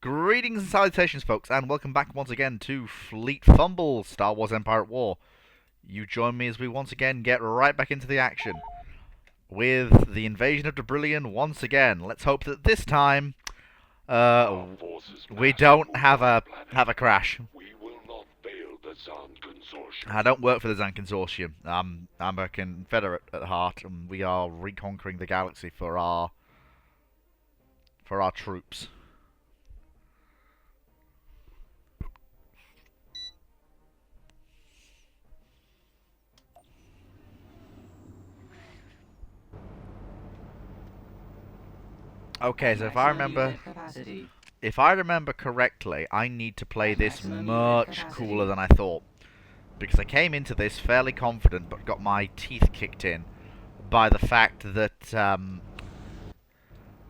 Greetings and salutations, folks, and welcome back once again to Fleet Fumbles, Star Wars Empire at War. You join me as we once again get right back into the action with the invasion of Debrillion once again. Let's hope that this time we don't have a crash. We will not fail the Zan Consortium. I don't work for the Zan Consortium. I'm a Confederate at heart, and we are reconquering the galaxy for our troops. Okay, so if I remember correctly, I need to play this much cooler than I thought. Because I came into this fairly confident, but got my teeth kicked in by the fact that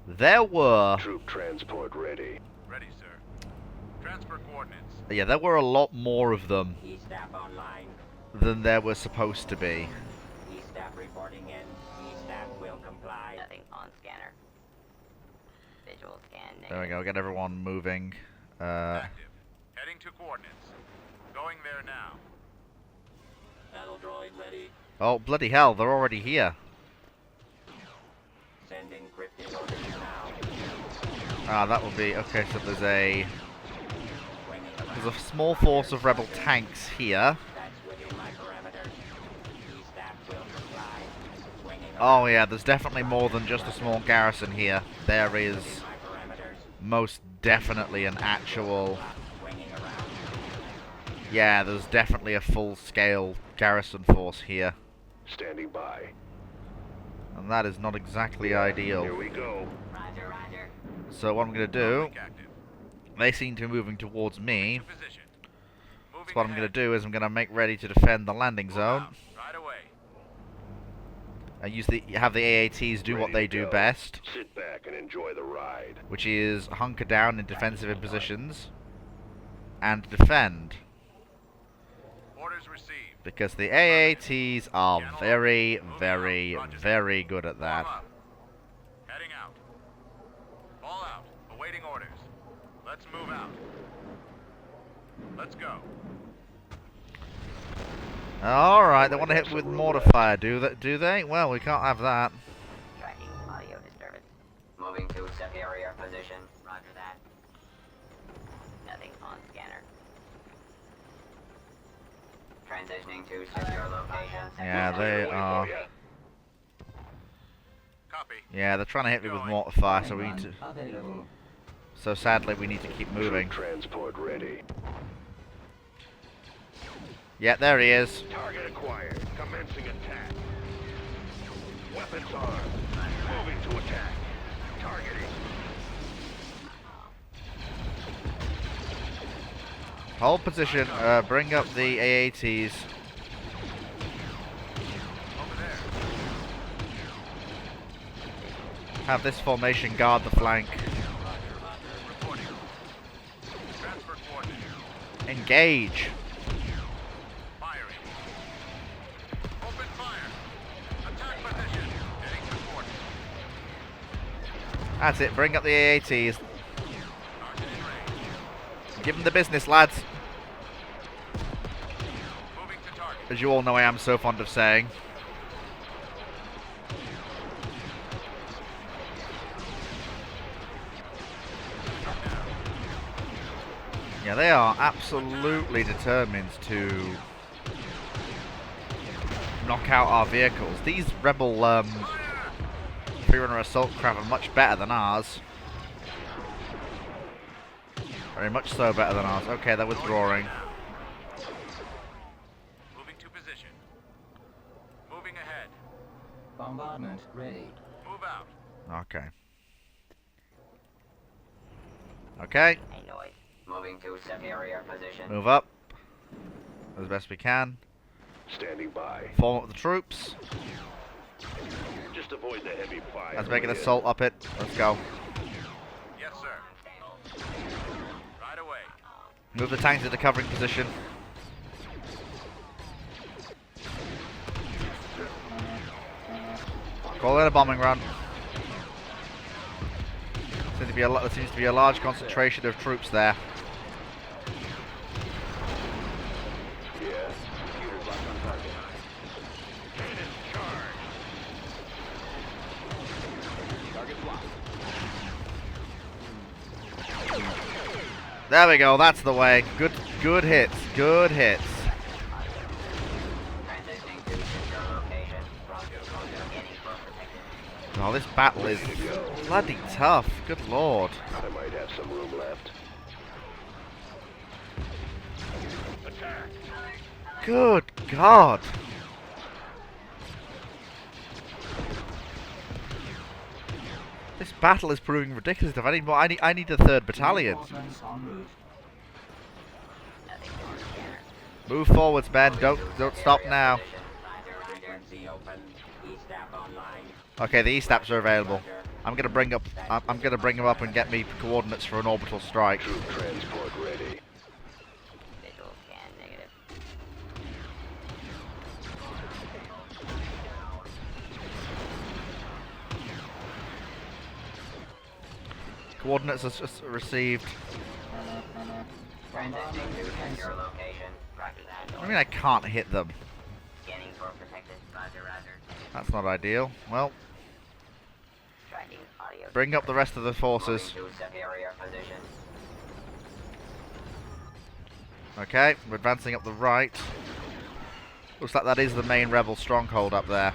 there were... Troop transport ready. Ready, sir. Transfer coordinates. Yeah, there were a lot more of them E-staff online. than there were supposed to be. E-staff reporting in. E-staff will comply. Nothing on scanner. Visual scan negative. There we go, get everyone moving. Active. Heading to coordinates. Going there now. Battle droid ready. Oh, bloody hell, they're already here. Sending cryptic orders now. Ah, that will be... Okay, so there's a Swinging around. small force of rebel tanks here. That's within my parameters. E-staff will comply. Swinging Oh yeah, there's definitely more than just a small garrison here. There is my parameters. most definitely an actual... Swinging around. Yeah, there's definitely a full-scale garrison force here. Standing by. And that is not exactly Here ideal. we go. Roger, roger. So what I'm going to do... Link active. They seem to be moving towards me. To position. Moving So what I'm going to ahead. do is I'm going to make ready to defend the landing Move zone. out. Right away. And have the AATs do what Ready they to do go. best. Sit back and enjoy the ride. Which is hunker down in defensive positions. And defend. Orders received. Because the AATs are very, very, very good at that. Form up. Heading out. Fall out. Awaiting orders. Let's move out. Let's go. Alright, they want to hit me with mortar fire, do they? Well, we can't have that. Tracking audio disturbance. Moving to superior position. Roger that. Nothing on scanner. Transitioning to secure location. Yeah, they are... Copy. Yeah, they're trying to hit me with mortar fire, so we need to... So sadly, we need to keep moving. Troop transport ready. Yeah, there he is. Target acquired. Commencing attack. Weapons armed. Moving to attack. Targeting. Hold position, bring up the AATs. Over there. Have this formation guard the flank. Reporting. Transfer coordinates. Engage. Firing. Open fire. Attack position. Heading to coordinates. That's it, bring up the AATs. Target in range. Give them the business, lads. Moving to target. As you all know, I am so fond of saying. Yeah, they are absolutely determined to knock out our vehicles. These rebel Freerunner assault craft are much better than ours. Very much so better than ours. Okay, they're withdrawing. Moving to position. Moving ahead. Bombardment ready. Move out. Okay. Okay, A noise. Moving to superior position. move up as best we can. Standing by. Form up the troops. Just avoid the heavy fire. Let's make an ahead. assault up it. Let's go. Yes, sir. Right away. Move the tanks into covering position. Call in a bombing run. There seems to be a large concentration of troops there. Yeah. Computers locked on target. Cannon charge. Target blocked. There we go. That's the way. Good hits. Good hits. Transitioning to secure location. Roger, scanning for protection. Oh, this battle is bloody tough. Good lord. I might have some room left. Attack. Good God. This battle is proving ridiculous. I need more. I need a third battalion. Reinforcements en route. Nothing on scanner. Move forwards, men. Don't stop now. Frequency open. E-Stap online. Okay, the E-Staps are available. I'm gonna bring them up and get me coordinates for an orbital strike. Troop transport ready. Visual scan negative. Coordinates are received. Transitioning to secure location. Roger that. I mean, I can't hit them. Scanning for protected. Roger, roger. That's not ideal. Well, Tracking audio. bring up the rest of the forces. Moving to superior position. Okay, we're advancing up the right. Looks like that is the main rebel stronghold up there.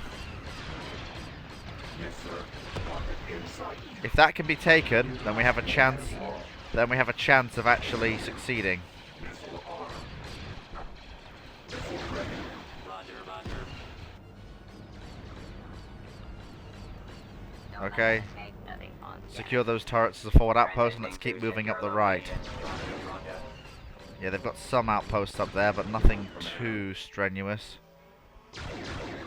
If that can be taken, then we have a chance. Then we have a chance of actually succeeding. Okay, Nothing on scanner. secure those turrets as a forward outpost, and let's keep moving up the right. Yeah, they've got some outposts up there, but nothing too strenuous.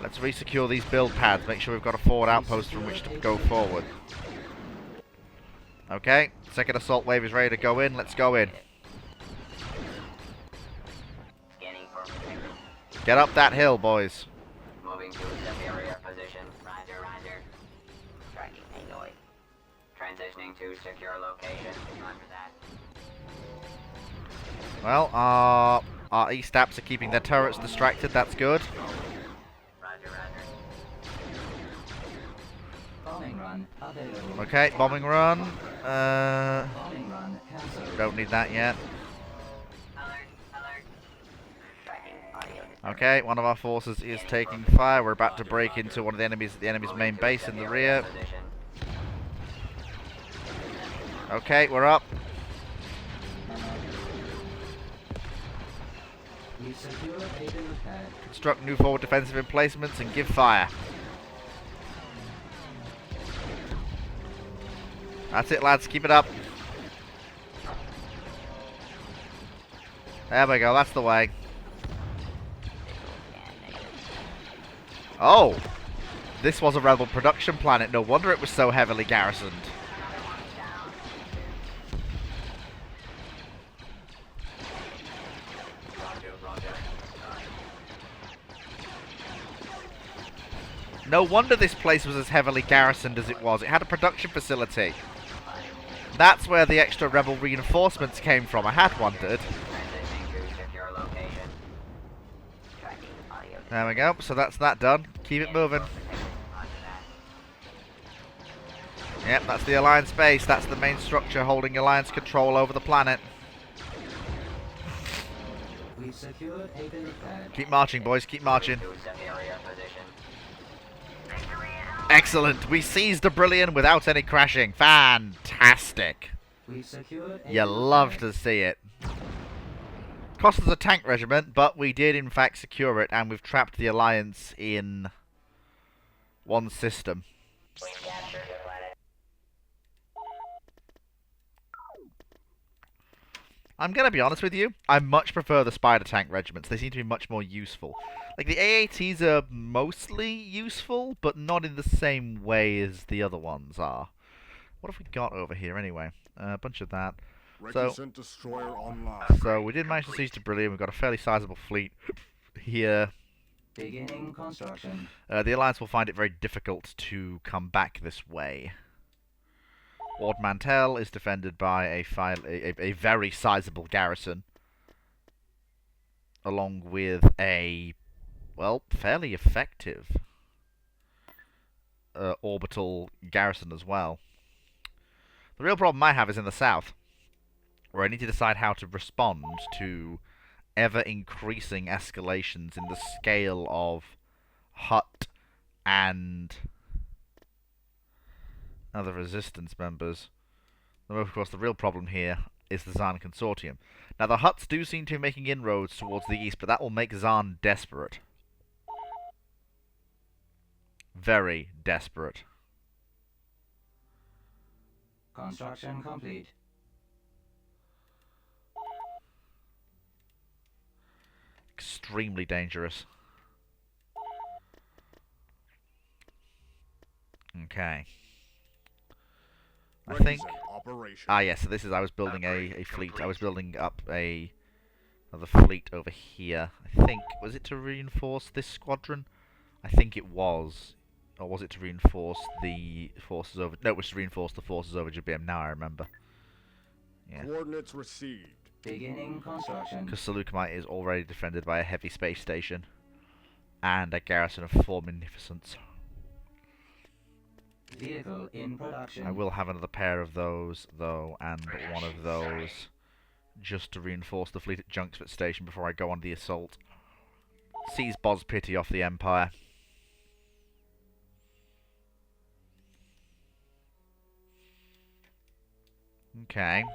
Let's re-secure these build pads, make sure we've got a forward outpost from which to go forward. Okay, second assault wave is ready to go in, let's go in. Scanning for protected. Get up that hill, boys. Moving to superior position. Roger, roger. Tracking Hanoi. Transitioning to secure location. Roger that. Well, our E-Staps are keeping their turrets distracted, that's good. Roger, roger. Bombing run available. Okay, bombing run. Bombing run cancelled. Don't need that yet. Alert, alert. Tracking audio. Okay, one of our forces is taking fire. We're about to break into one of the enemy's main base in the rear. Position. Okay, we're up. We secure a build pad. Construct new forward defensive emplacements and give fire. That's it, lads. Keep it up. There we go. That's the way. Oh! This was a rebel production planet. No wonder it was so heavily garrisoned. No wonder this place was as heavily garrisoned as it was. It had a production facility. That's where the extra rebel reinforcements came from. I had wondered. Transitioning to secure location. Tracking audio. There we go. So that's that done. Keep it moving. Yep, that's the Alliance base. That's the main structure holding Alliance control over the planet. We secured a build pad. Keep marching, boys. Keep marching. To superior position. Excellent. We seized the Brilliant without any crashing. Fantastic. We secured a You build love pad. to see it. Cost us a tank regiment, but we did in fact secure it, and we've trapped the Alliance in one system. We captured the planet. I'm going to be honest with you, I much prefer the Spider Tank regiments. They seem to be much more useful. Like, the AATs are mostly useful, but not in the same way as the other ones are. What have we got over here anyway? A bunch of that. Reticent destroyer online. So we did manage to seize Brilliant. We've got a fairly sizable fleet here. Beginning construction. The Alliance will find it very difficult to come back this way. Ord Mantell is defended by a very sizable garrison, along with a, well, fairly effective orbital garrison as well. The real problem I have is in the south, where I need to decide how to respond to ever-increasing escalations in the scale of Hutt and other resistance members. Of course, the real problem here is the Zaan Consortium. Now, the Hutts do seem to be making inroads towards the east, but that will make Zaan desperate. Very desperate. Construction complete. Extremely dangerous. Okay. I think... Operation. Ah, yes, so this is... I was building a fleet. I was building up another fleet over here. I think... Was it to reinforce this squadron? I think it was. Or was it to reinforce the forces over... No, it was to reinforce the forces over Jabim. Now I remember. Yeah. Coordinates received. Beginning construction. Because Seleucamite is already defended by a heavy space station. And a garrison of 4 Munificents. Vehicle in production. I will have another pair of those, though, and one of those, just to reinforce the fleet at Junksford Station before I go on the assault. Seize Boz Pity off the Empire. Okay.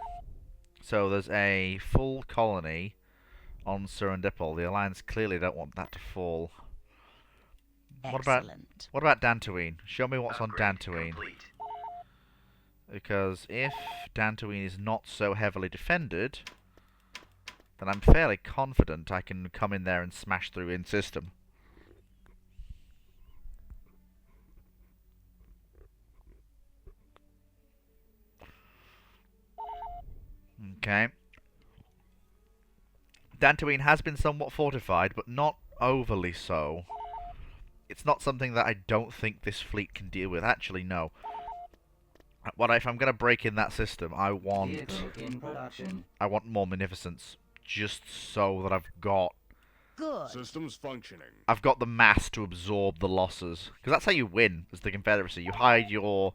So there's a full colony on Surrendipol. The Alliance clearly don't want that to fall. Excellent. What about Dantooine? Show me what's on Dantooine. Because if Dantooine is not so heavily defended, then I'm fairly confident I can come in there and smash through in system. Okay. Dantooine has been somewhat fortified, but not overly so. It's not something that I don't think this fleet can deal with. Actually, no. If I'm going to break in that system, I want more Munificence, just so that I've got Good. Systems functioning. I've got the mass to absorb the losses. Because that's how you win as the Confederacy. You hide your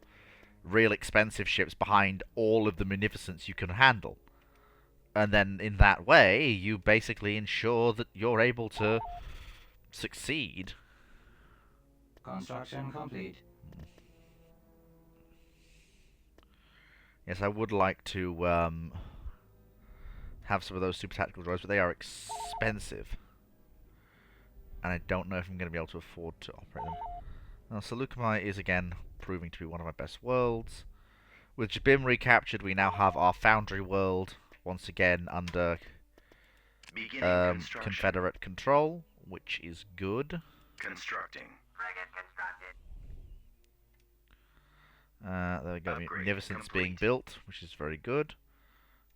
real expensive ships behind all of the Munificence you can handle. And then in that way, you basically ensure that you're able to succeed. Construction complete. Yes, I would like to have some of those super tactical droids, but they are expensive. And I don't know if I'm going to be able to afford to operate them. Now, Seleucamite is again proving to be one of my best worlds. With Jabim recaptured, we now have our Foundry world once again under Confederate control, which is good. Constructing. There we go, Munificence being built, which is very good.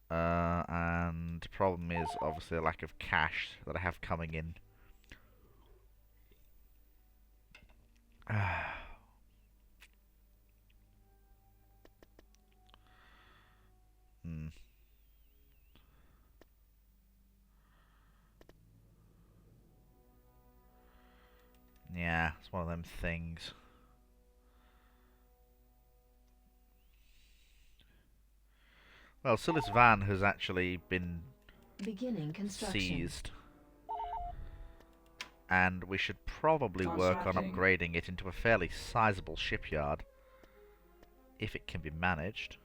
And the problem is obviously a lack of cash that I have coming in. Yeah, it's one of them things. Well, Silis Van has actually been Beginning construction. seized. And we should probably work on upgrading it into a fairly sizable shipyard. If it can be managed.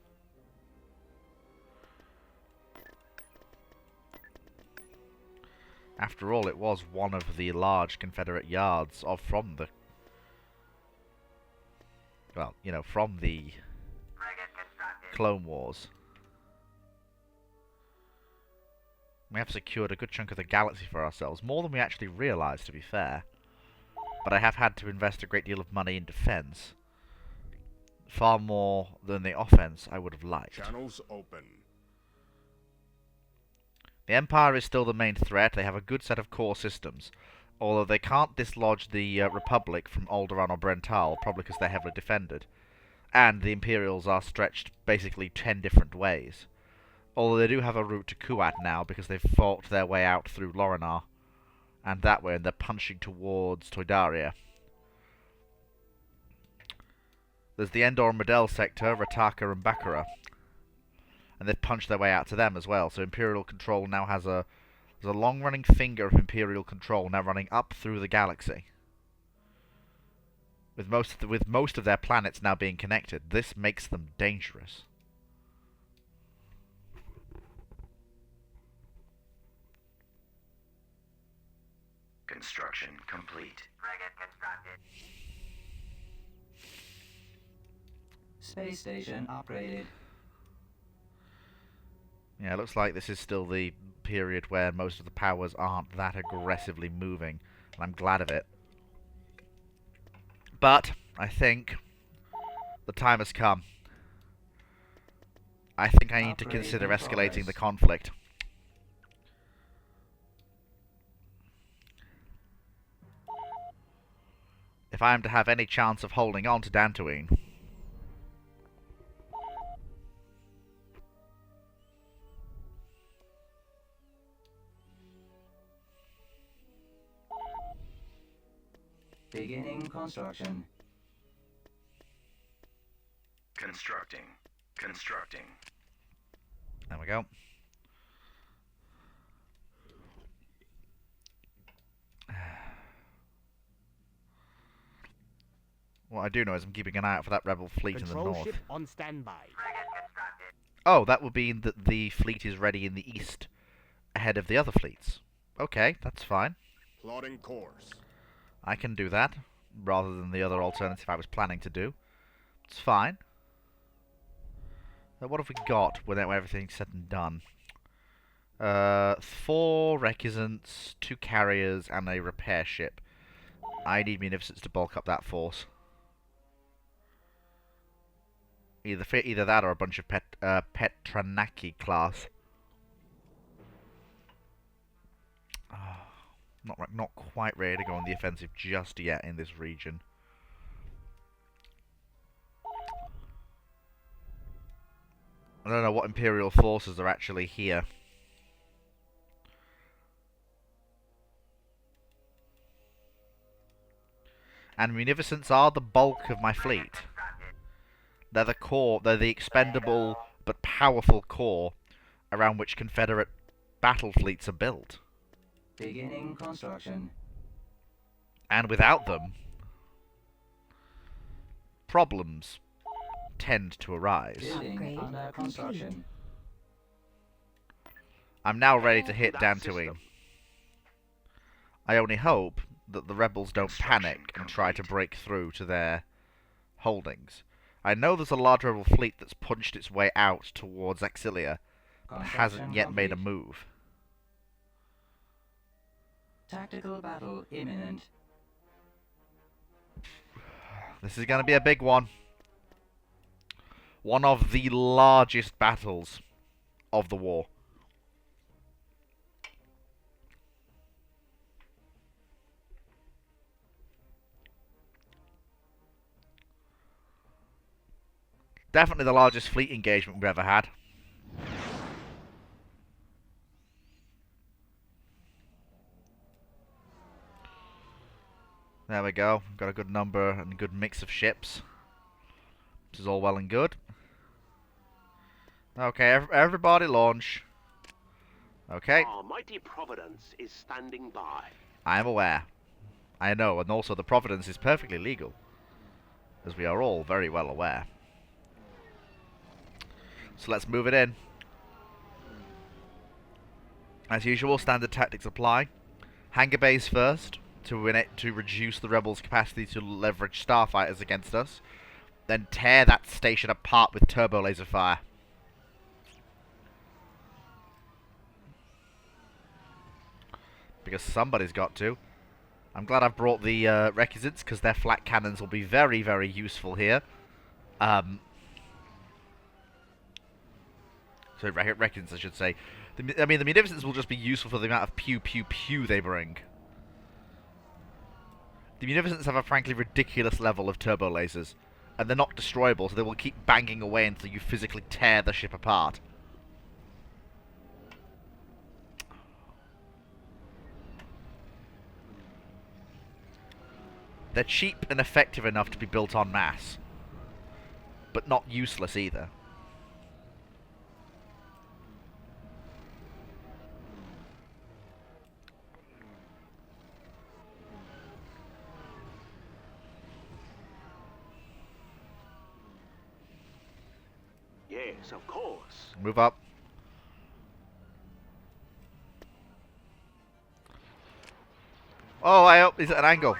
After all, it was one of the large Confederate yards from the... Well, you know, from the Clone Wars. We have secured a good chunk of the galaxy for ourselves, more than we actually realised, to be fair. But I have had to invest a great deal of money in defence. Far more than the offence I would have liked. Channels open. The Empire is still the main threat. They have a good set of core systems. Although they can't dislodge the Republic from Alderaan or Brental, probably because they're heavily defended. And the Imperials are stretched basically 10 different ways. Although they do have a route to Kuat now because they've fought their way out through Lorinar. And that way, and they're punching towards Toydaria. There's the Endor and Medel sector, Rataka and Bakura. And they've punched their way out to them as well. So Imperial control now has a... There's a long-running finger of Imperial control now running up through the galaxy. With most of their planets now being connected, this makes them dangerous. Construction complete. Frigate constructed. Space station upgraded. Yeah, it looks like this is still the period where most of the powers aren't that aggressively moving, and I'm glad of it. But I think the time has come. I think I need to consider escalating the conflict. If I am to have any chance of holding on to Dantooine. Beginning construction. Constructing. Constructing. There we go. What I do know is I'm keeping an eye out for that rebel fleet in the north. Ship on standby. Oh, that would mean that the fleet is ready in the east, ahead of the other fleets. Okay, that's fine. Plotting course. I can do that, rather than the other alternative I was planning to do. It's fine. What have we got when everything's said and done? 4 requisants, 2 carriers, and a repair ship. I need munificence to bulk up that force. Either that or a bunch of Petranaki class. Not quite ready to go on the offensive just yet in this region. I don't know what Imperial forces are actually here. And munificence are the bulk of my fleet. They're the core, they're the expendable but powerful core around which Confederate battle fleets are built. Beginning construction. And without them, problems tend to arise. Building Upgrade under construction. I'm now ready to hit That Dantooine. system. I only hope that the rebels don't Construction panic and try to complete. break through to their holdings. I know there's a large rebel fleet that's punched its way out towards Exilia, but hasn't yet made a move. Tactical battle imminent. This is going to be a big one. One of the largest battles of the war. Definitely the largest fleet engagement we've ever had. There we go. Got a good number and a good mix of ships. This is all well and good. Okay, everybody launch. Okay, Our mighty Providence is standing by. I am aware. I know, and also the Providence is perfectly legal. As we are all very well aware. So let's move it in. As usual, standard tactics apply. Hangar base first, to reduce the rebels' capacity to leverage starfighters against us. Then tear that station apart with turbo laser fire. Because somebody's got to. I'm glad I've brought the requisits, because their flat cannons will be very, very useful here. So reckons, I should say. I mean, the munificence will just be useful for the amount of pew pew pew they bring. The munificence have a frankly ridiculous level of turbo lasers, And they're not destroyable, so they will keep banging away until you physically tear the ship apart. They're cheap and effective enough to be built en masse, but not useless either. Yes, of course. Move up. Oh, I hope he's at an angle.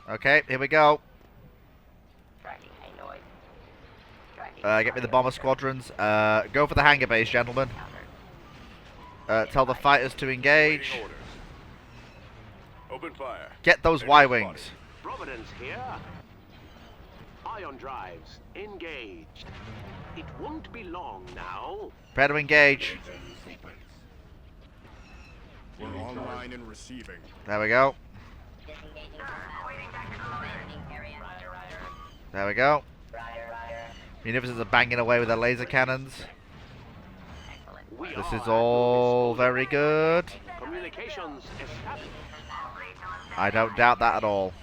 Okay, here we go. Tracking a noise. Tracking Get me the bomber squadrons. Go for the hangar base, gentlemen. counter. Tell the fighters to engage. Awaiting orders. Open fire. Get those Enemy Y-wings. Providence here. Ion drives engaged. It won't be long now. Prepare to engage. We're online and receiving. There we go. Disengaging. Abandoning area. There we go. Roger. Munificents are banging away with their laser cannons. Excellent. We This are is at all your very good. disposal. Communications established. I don't doubt that at all.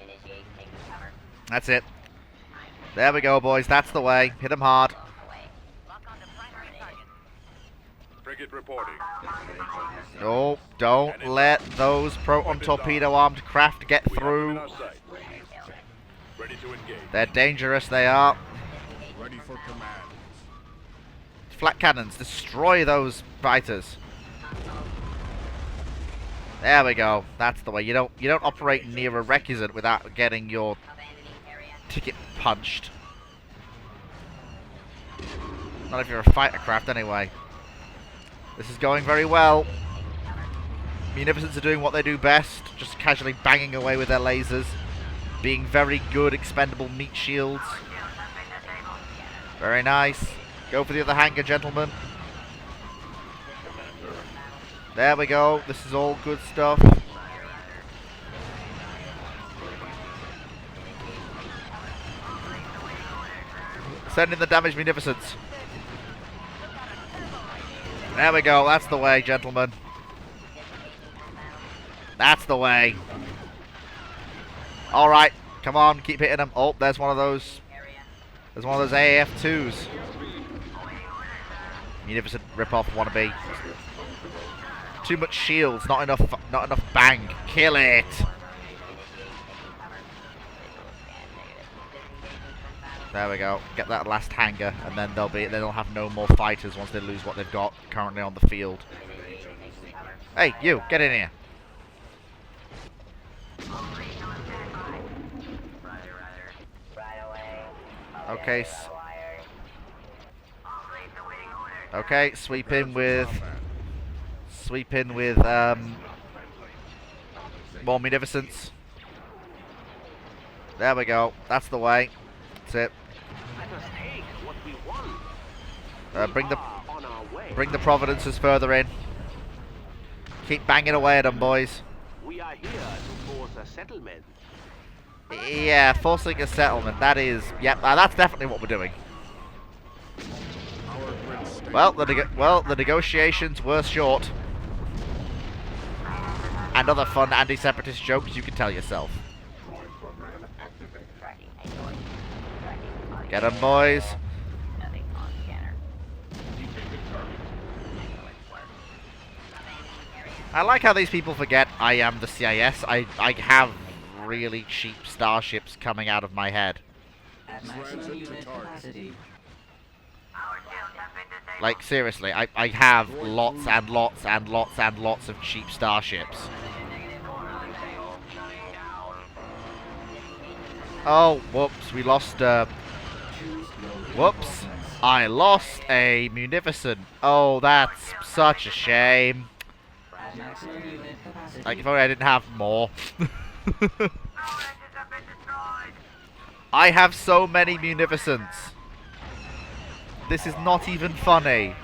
Initiate taking cover. That's it. There we go, boys. That's the way. Hit them hard. Away. Lock on to primary target. Frigate reporting. Oh, don't let those proton torpedo armed craft get We have them in through. our sight. Ready to engage. They're dangerous, they are. Ready for command. Flat cannons, destroy those fighters. There we go. That's the way. You don't operate near a requisite without getting your Abandoning area. ticket punched. Not if you're a fighter craft, anyway. This is going very well. Munificents are doing what they do best, just casually banging away with their lasers, being very good expendable meat shields. Very nice. Go for the other hangar, gentlemen. There we go. This is all good stuff. Send in the damaged munificents. There we go. That's the way, gentlemen. That's the way. All right. Come on. Keep hitting them. Oh, there's one of those. There's one of those AAF2s. Munificent rip-off wannabe. Too much shields. Not enough bang. Kill it. There we go. Get that last hangar, and then they'll have no more fighters once they lose what they've got currently on the field. Hey, you, get in here. Okay. Okay, sweep in with more munificence. There we go. That's the way. That's it. Let us take what we want. Bring the Are on our way. Bring the Providences further in. Keep banging away at them, boys. We are here to force a settlement. Yeah, forcing a settlement. That is, yep, that's definitely what we're doing. Our grid state. Well, the negotiations were short. And other fun anti-separatist jokes you can tell yourself. Tracking a noise. Tracking audio. Get 'em, boys. Nothing on scanner. Excellent work. Abandoning area. I like how these people forget I am the CIS. I have really cheap starships coming out of my head. At maximum unit capacity. Like, seriously, I have lots and lots and lots and lots of cheap starships. Oh, whoops, we lost, whoops. I lost a munificent. Oh, that's such a shame. At maximum unit capacity. Like, if only I didn't have more. I have so many munificents. This is not even funny.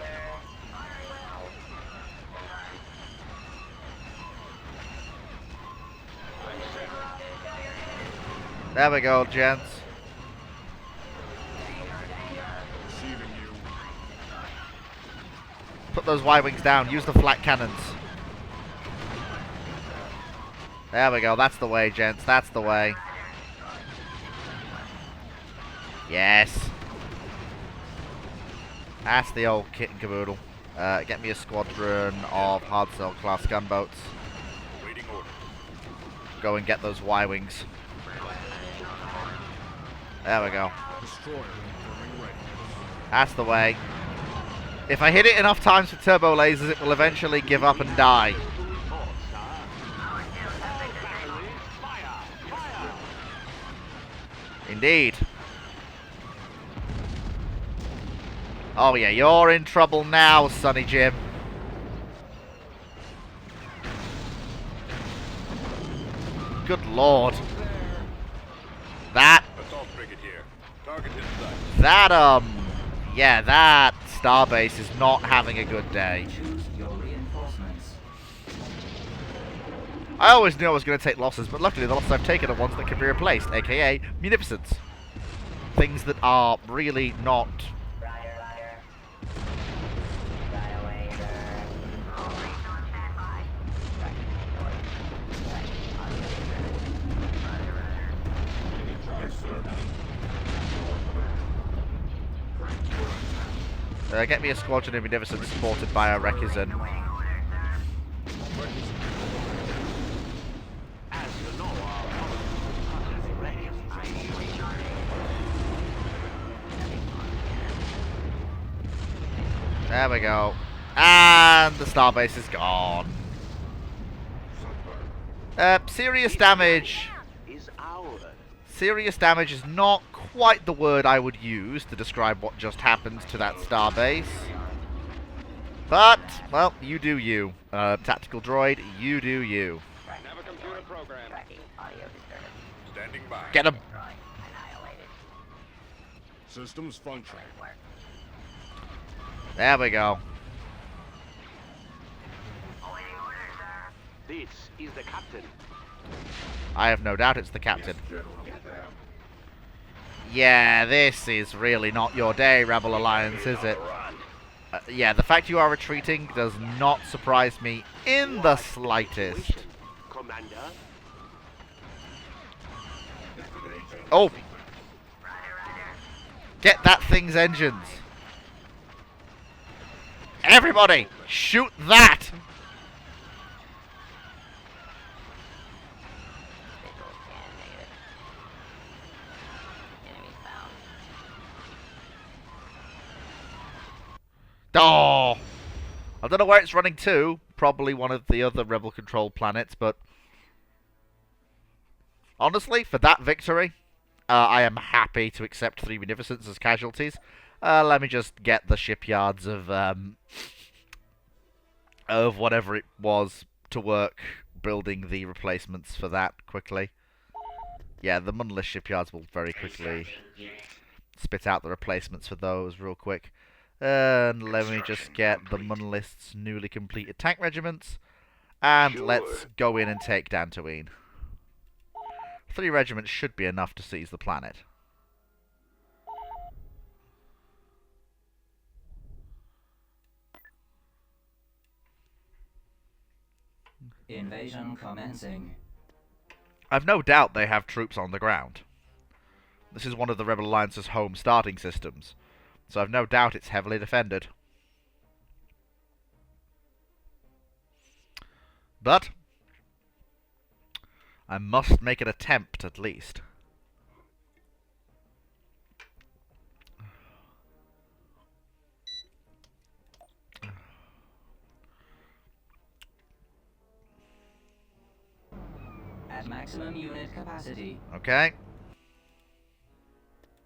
There we go, gents. Receiving you. Put those Y-wings down. Use the flat cannons. There we go. That's the way, gents. That's the way. Yes. That's the old kit and caboodle. Get me a squadron of hard cell class gunboats. Waiting order. Go and get those Y-wings. There we go. Destroyer confirming ready. That's the way. If I hit it enough times with turbo lasers, it will eventually give up and die. Indeed. Oh yeah, you're in trouble now, Sonny Jim. Good lord. That, Assault frigate here. Target in sight. yeah, that starbase is not having a good day. Choose your reinforcements. I always knew I was going to take losses, but luckily the losses I've taken are ones that can be replaced, aka munificence. Things that are really not... Roger, roger. Right away, sir. Always on standby. Get me a squadron of munificence supported by a Rekizan. As you know, our ready. There we go. And the starbase is gone. Serious damage. Is ours. Serious damage is not quite the word I would use to describe what just happened to that starbase. But, well, you do you. Tactical droid, you do you. Never computer program. Tracking audio disturbance. Standing by. Get him. Annihilated. Systems functioning. There we go. This is the captain. I have no doubt it's the captain. Yeah, this is really not your day, Rebel Alliance, is it? Yeah, the fact you are retreating does not surprise me in the slightest. Commander. Oh! Get that thing's engines! Everybody, shoot that! Visual scan negative. Enemy found. Oh! I don't know where it's running to. Probably one of the other rebel-controlled planets, but... honestly, for that victory, I am happy to accept 3 munificence as casualties. Let me just get the shipyards of whatever it was to work building the replacements for that quickly. Yeah, the Monolith shipyards will very quickly spit out the replacements for those real quick. And let me just get the Monolith's newly completed tank regiments. And let's go in and take Dantooine. 3 regiments should be enough to seize the planet. Invasion commencing. I've no doubt they have troops on the ground. This is one of the Rebel Alliance's home starting systems, so I've no doubt it's heavily defended. But I must make an attempt at least. At maximum unit capacity. Okay,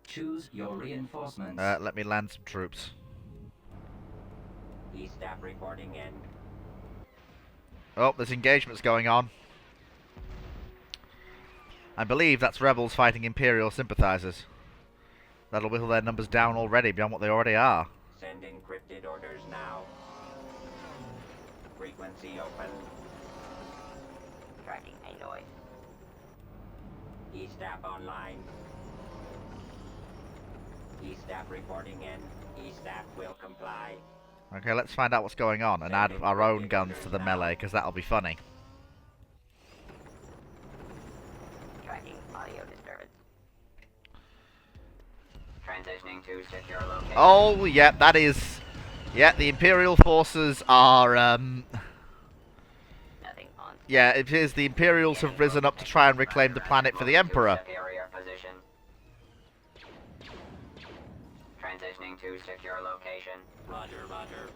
Choose your reinforcements. let me land some troops. Key staff reporting in. Oh, there's engagements going on. I believe that's rebels fighting Imperial sympathizers. That'll whittle their numbers down already beyond what they already are. Send encrypted orders now. Frequency open. Tracking Aloy. E-Staff online. E-Staff reporting in. E-Staff will comply. Okay, let's find out what's going on and add our own guns to the melee, because that'll be funny. Tracking audio disturbance. Transitioning to secure location. Oh, yeah, that is... Yeah, the Imperial forces are, Nothing on. Yeah, it is. The Imperials have risen up to try and reclaim the planet for the Emperor. Superior position. Transitioning to secure location. Roger, roger.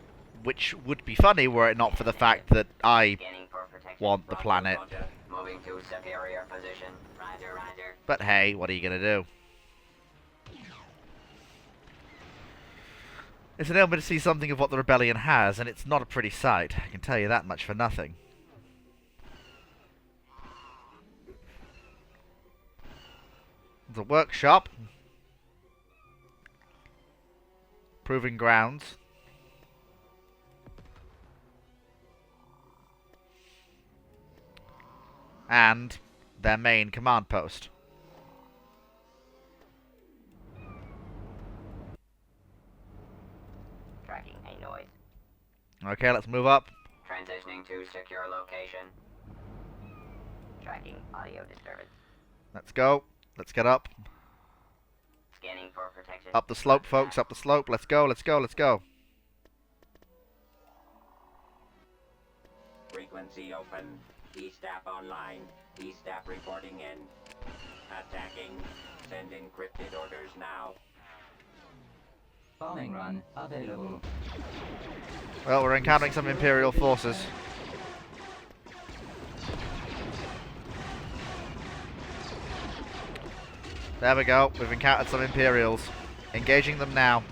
Which would be funny were it not for the fact that I Scanning for protection. want the planet. Roger. Moving to superior position. Roger, roger. But hey, what are you going to do? It's an omen to see something of what the rebellion has, and it's not a pretty sight. I can tell you that much for nothing. The workshop. Proving grounds. And their main command post. Tracking a noise. Okay, let's move up. Transitioning to secure location. Tracking audio disturbance. Let's go. Let's get up. Scanning for protection. Up the slope, folks. Up the slope. Let's go, let's go, let's go. Frequency open. E-Staff online. E-Staff reporting in. Attacking. Send encrypted orders now. Bombing run available. Well, we're encountering some Imperial forces. There we go. We've encountered some Imperials. Engaging them now.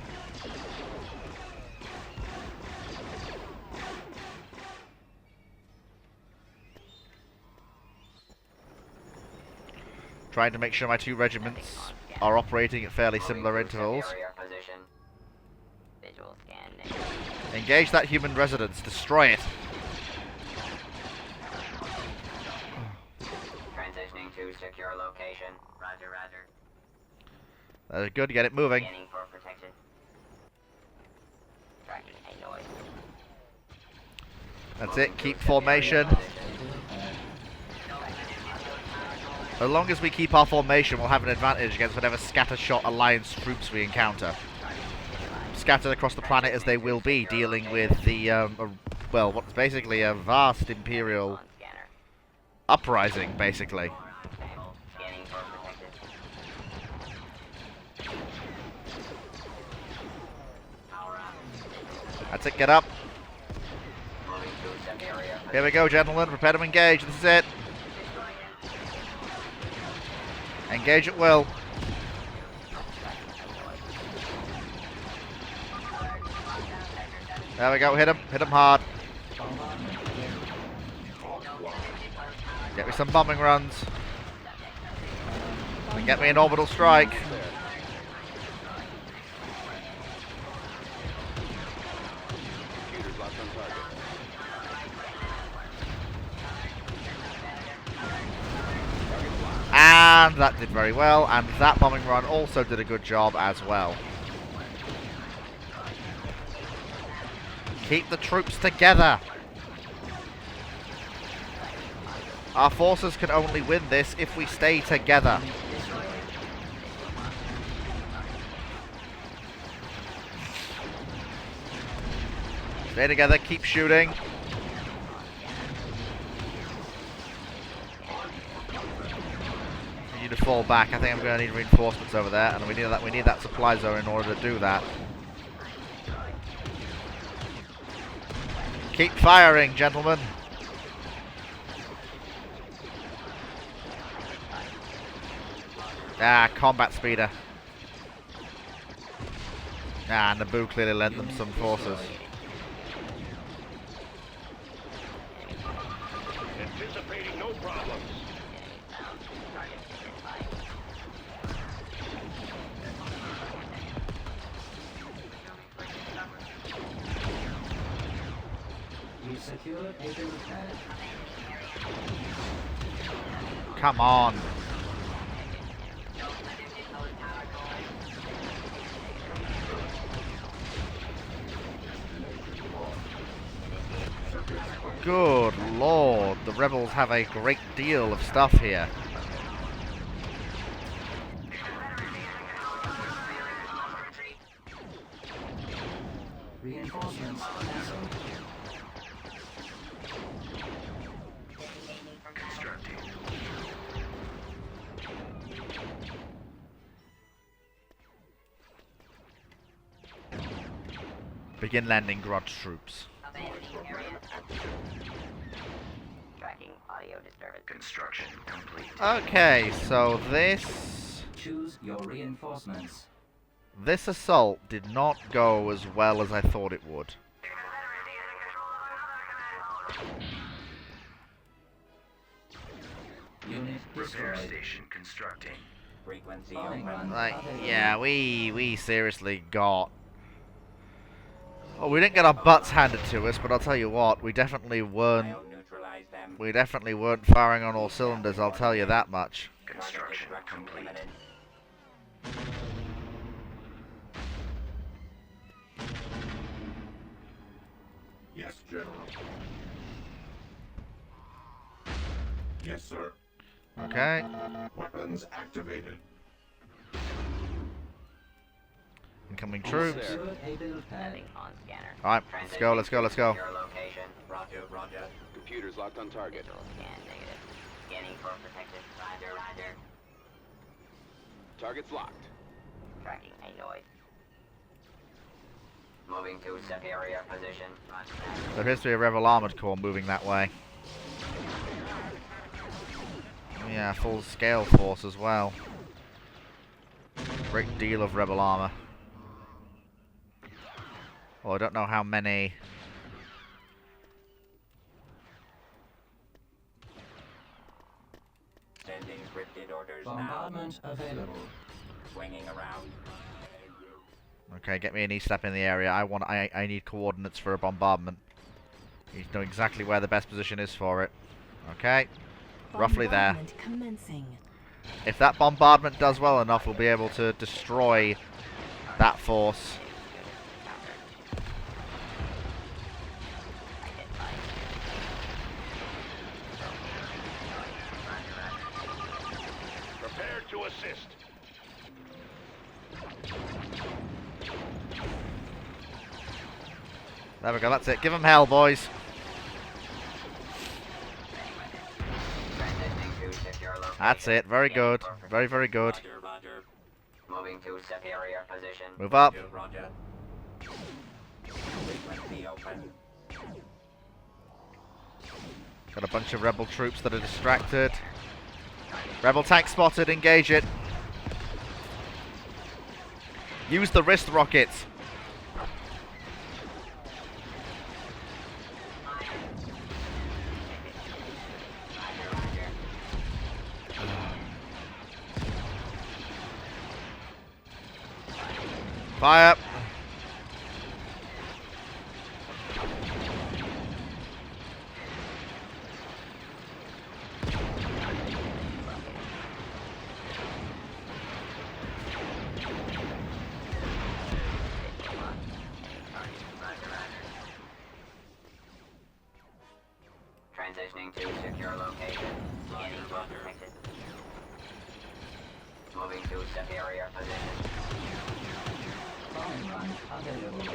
Trying to make sure my two regiments are operating at fairly similar intervals. Superior position. Visual scan. Engage that human residence. Destroy it. Transitioning to secure location. Roger, roger. Good. Get it moving. Scanning for protection. Tracking a noise. That's it. Keep formation. As long as we keep our formation, we'll have an advantage against whatever scattershot Alliance troops we encounter. Scattered across the planet as they will be, dealing with the, well, what's basically a vast Imperial On scanner. uprising, basically. Scanning for protection. Power up. That's it. Get up. Moving to superior position. Here we go, gentlemen. Prepare to engage. This is it. Engage at will. There we go. Hit him. Hit him hard. Get me some bombing runs. And get me an orbital strike. Shooters locked on target. And that did very well. And that bombing run also did a good job as well. Keep the troops together. Our forces can only win this if we stay together. Stay together, keep shooting. We need to fall back. I think I'm going to need reinforcements over there, and we need that supply zone in order to do that. Keep firing, gentlemen. Ah, combat speeder. Ah, Naboo clearly lent them some forces. Anticipating no problems. You secured a build pad. Come on. Good lord, the rebels have a great deal of stuff here. Reinforcements cancelled. Constructing. Begin landing Grudge troops. Abandoning area. Tracking audio disturbance. Construction complete. Okay, so this Choose your reinforcements. assault did not go as well as I thought it would. Unit Repair destroyed. station constructing. Frequency Bombing open. run. Like, yeah, we seriously got... Oh, we didn't get our butts handed to us, but I'll tell you what, we definitely weren't... I'll neutralize them. We definitely weren't firing on all cylinders, I'll tell you that much. Construction complete. Imminent. Yes, General. Yes, sir. Okay. Weapons activated. Incoming troops. Insert a build pad. Setting on scanner. Alright, let's go, let's go, let's go. Your location. Roger, roger. Computer's locked on target. Visual scan negative. Scanning for protected. Roger, roger. Target's locked. Tracking a noise. Moving to superior position. Roger that. There appears to be a Rebel Armored Corps moving that way. Yeah, full scale force as well. Great deal of Rebel armor. Well, I don't know how many. Sending encrypted orders now. Bombardment available. Swinging around. Okay, get me an E-step in the area. I need coordinates for a bombardment. You know exactly where the best position is for it. Okay, roughly there. Bombardment commencing. If that bombardment does well enough, we'll be able to destroy that force. Prepare to assist. There we go, that's it. Give them hell, boys. Transitioning to secure location. That's it. Very good. Very, very good. Roger, roger. Moving to superior position. Move up. Roger, roger. Frequency open. Got a bunch of rebel troops that are distracted. Rebel tank spotted. Engage it. Use the wrist rockets. Fire. Transitioning to secure location. Scanning for protected. Moving to superior position. Bombing run available.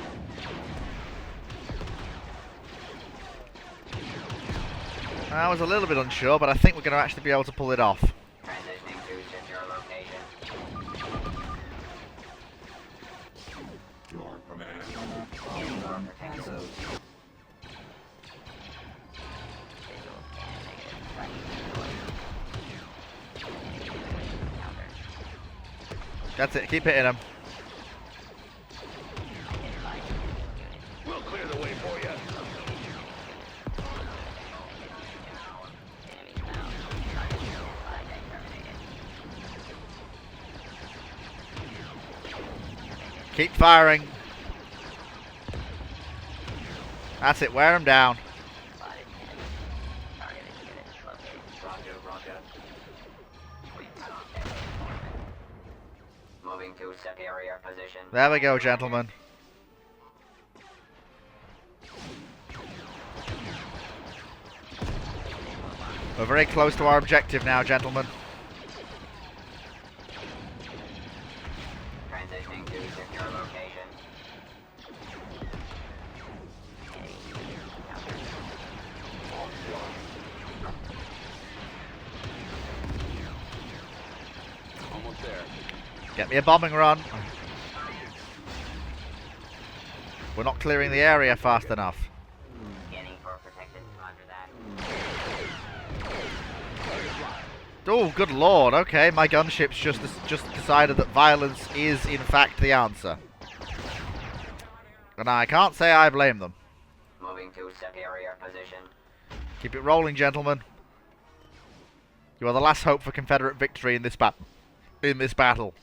I was a little bit unsure, but I think we're going to actually be able to pull it off. Transitioning to secure location. Your command. Bombing run cancelled. Visual scan negative. Tracking counter. That's it. Keep hitting them. Identifying unit. We'll clear the way for you. Enemy found. Target identified and terminated. Keep firing. That's it. Wear them down. Spotted enemy. Targeted unit located. Roger, roger. Moving to superior position. There we go, gentlemen. We're very close to our objective now, gentlemen. Transitioning to secure location. Almost there. Get me a bombing run. We're not clearing the area fast enough. Scanning for protected. Roger that. Oh, good lord. Okay, my gunship's just decided that violence is, in fact, the answer. And I can't say I blame them. Moving to superior position. Keep it rolling, gentlemen. You are the last hope for Confederate victory in this battle.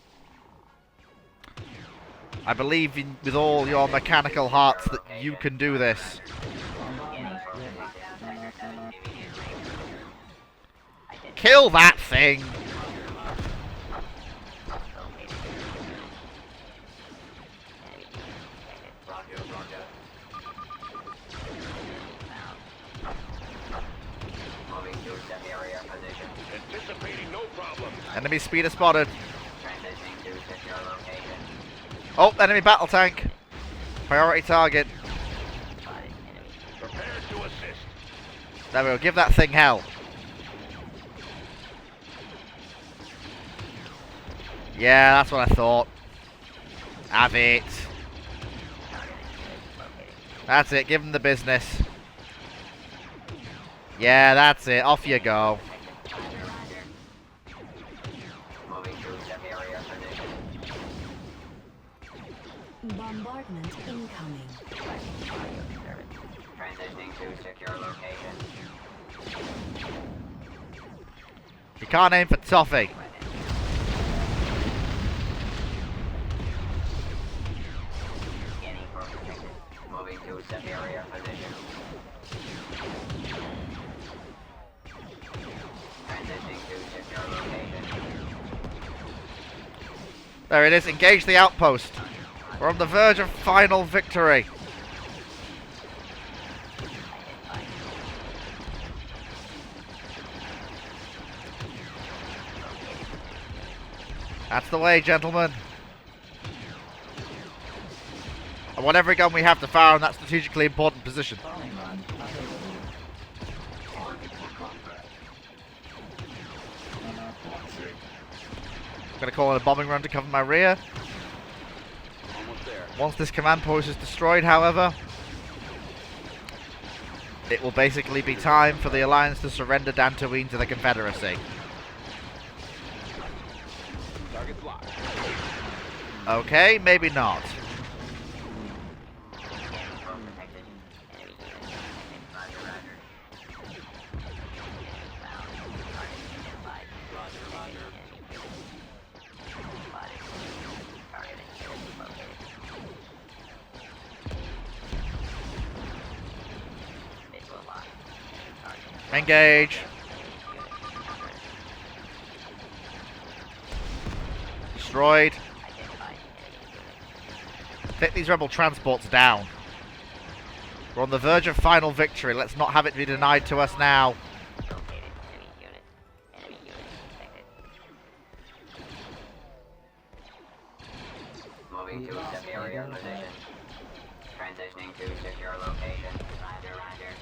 I believe with all your mechanical hearts that you can do this. Scanning for protected sector 7 immediate range. Kill that thing! Roger, roger. Moving to superior position. Anticipating no problem. Enemy speeder spotted. Transitioning to secure location. Oh, enemy battle tank. Priority target. Prepared to assist. There we go. Give that thing hell. Yeah, that's what I thought. Have it. That's it. Give them the business. Yeah, that's it. Off you go. Moving to superior position. Bombardment incoming. Transitioning to secure location. You can't aim for toffee. Scanning for protected. Moving to superior position. Transitioning to secure location. There it is. Engage the outpost. We're on the verge of final victory. That's the way, gentlemen. I want every gun we have to fire on that strategically important position. I'm going to call in a bombing run to cover my rear. Almost there. Once this command post is destroyed, however, it will basically be time for the Alliance to surrender Dantooine to the Confederacy. Target's locked. Okay, maybe not. Scanning for protected. Enemy unit. Roger, roger. Found. Target identified. Roger, roger. Spotted. Target unit located. Visual lock. Target. Engage. Destroyed. Identified. Take these rebel transports down. We're on the verge of final victory. Let's not have it be denied to us now. Located. Enemy unit. Enemy unit detected. Moving to superior position. Transitioning to secure location. Roger, roger.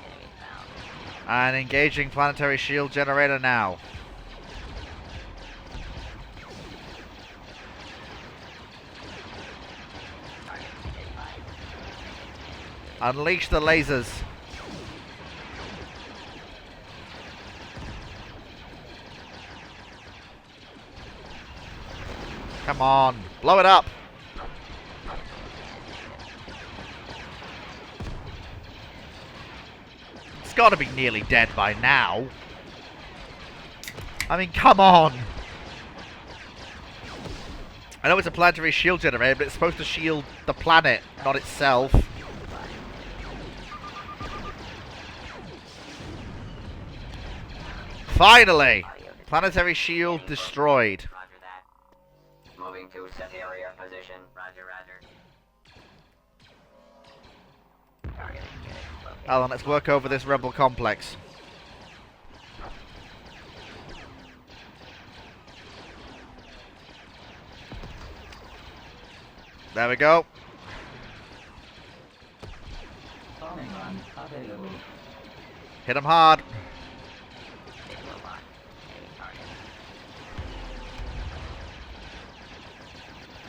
Enemy found. And engaging planetary shield generator now. Target identified. Unleash the lasers. Come on, blow it up. It's got to be nearly dead by now. I mean, come on. I know it's a planetary shield generator, but it's supposed to shield the planet, not itself. Finally! Planetary shield destroyed. Roger that. Moving to superior position. Roger, roger. Target unit location. Alan, let's work over this rebel complex. There we go. Bombing run available. Hit him hard. Visual lock. Enemy target.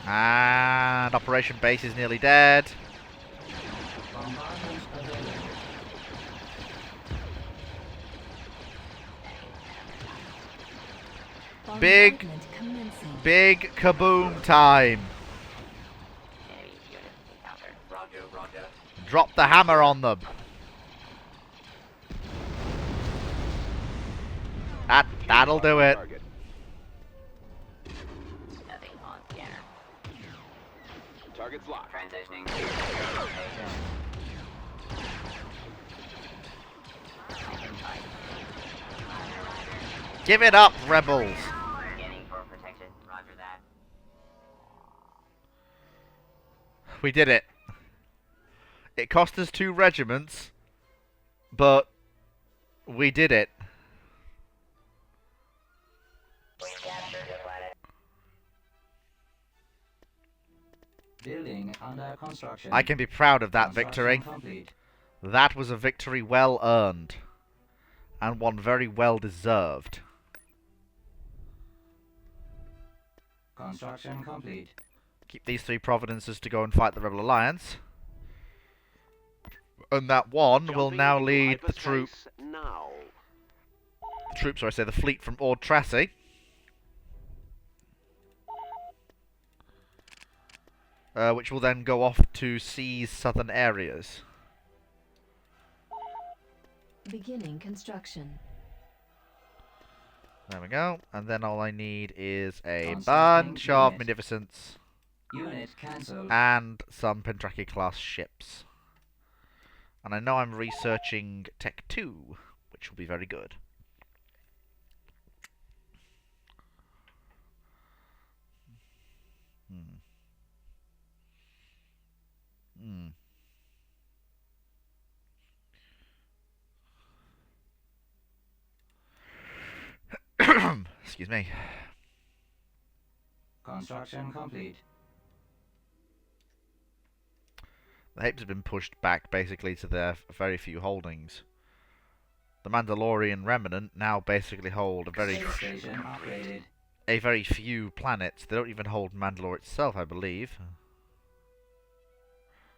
And Operation Base is nearly dead. Bombardment available. Big, Bombardment commencing. big kaboom time. Enemy unit encountered. Roger, roger. Drop the hammer on them. That'll do it. Target. Nothing on scanner. Target's locked. Transitioning to secure location. Give it up, rebels. Scanning for protection. Roger that. We did it. It cost us 2 regiments, but we did it. We captured the planet. Building under construction. I can be proud of that victory. Complete. That was a victory well earned, and one very well deserved. Construction complete. Keep these 3 providences to go and fight the Rebel Alliance. And that one will Jumping now into lead the hyperspace now. troops, or I say the fleet from Ord Tracy. Which will then go off to seize southern areas. Beginning construction. There we go. And then all I need is a Constructing bunch of unit. Magnificents Unit cancelled. and some Pendraki class ships. And I know I'm researching Tech 2, which will be very good. Excuse me. Construction complete. The Hapes have been pushed back basically to their very few holdings. The Mandalorian Remnant now basically hold Space station upgraded. a very few planets. They don't even hold Mandalore itself, I believe.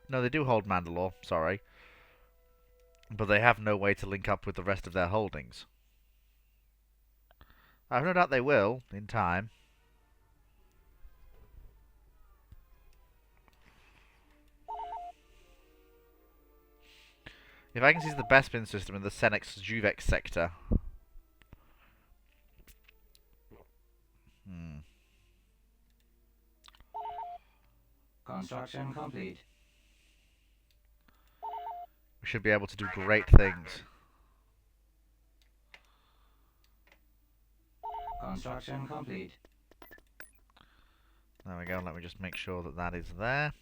No, they do hold Mandalore, sorry. But they have no way to link up with the rest of their holdings. I have no doubt they will, in time. If I can see the Bespin system in the Senex Juvex sector. Construction complete. We should be able to do great things. Construction complete. There we go, let me just make sure that that is there.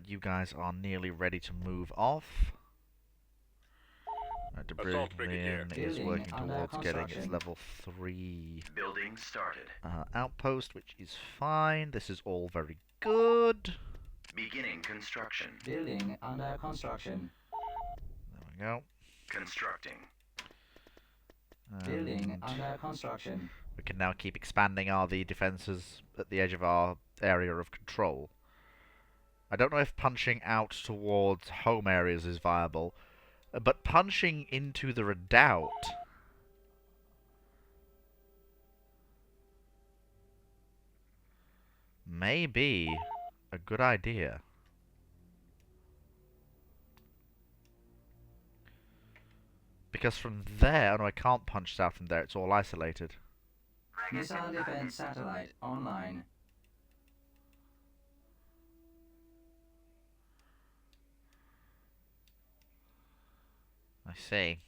You guys are nearly ready to move off. Assault Brigadier. Debrilian is Building working under towards getting its construction. level 3 Building started. outpost, which is fine. This is all very good. Beginning construction. Building under construction. There we go. Constructing. Building And under construction. we can now keep expanding the defences at the edge of our area of control. I don't know if punching out towards home areas is viable, but punching into the redoubt may be a good idea. Because from there, oh no, I can't punch south from there, it's all isolated. Missile defense satellite online. I see.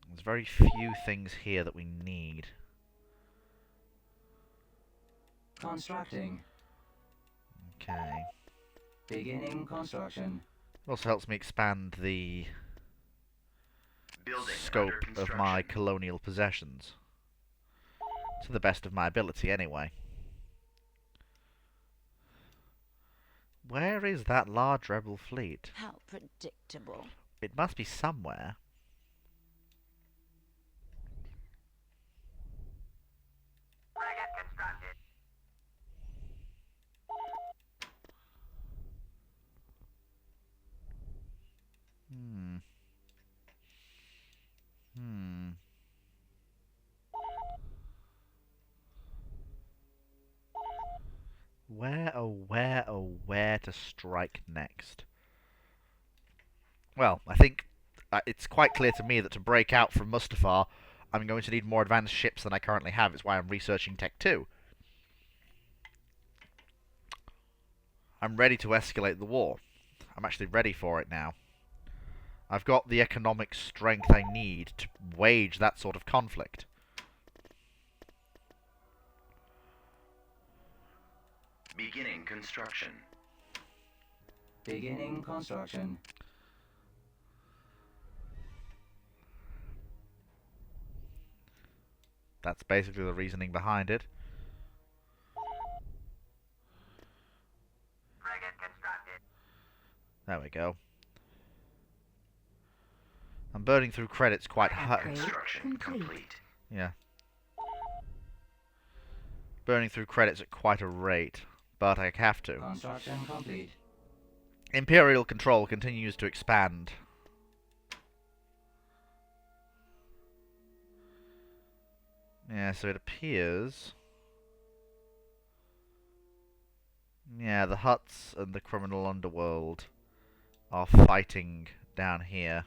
There's very few things here that we need. Constructing. Okay. Beginning construction. It also helps me expand the Building scope under of my construction. colonial possessions. To the best of my ability, anyway. Where is that large rebel fleet? How predictable. It must be somewhere. Frigate constructed. Hmm. Hmm. Where to strike next? Well, I think it's quite clear to me that to break out from Mustafar, I'm going to need more advanced ships than I currently have. It's why I'm researching Tech 2. I'm ready to escalate the war. I'm actually ready for it now. I've got the economic strength I need to wage that sort of conflict. Beginning construction. Beginning construction. That's basically the reasoning behind it. Frigate constructed. There we go. I'm burning through credits quite high. Upgrade Construction complete. complete. Yeah. Burning through credits at quite a rate, but I have to. Construction complete. Imperial control continues to expand. Yeah, so it appears... Yeah, the Hutts and the criminal underworld are fighting down here.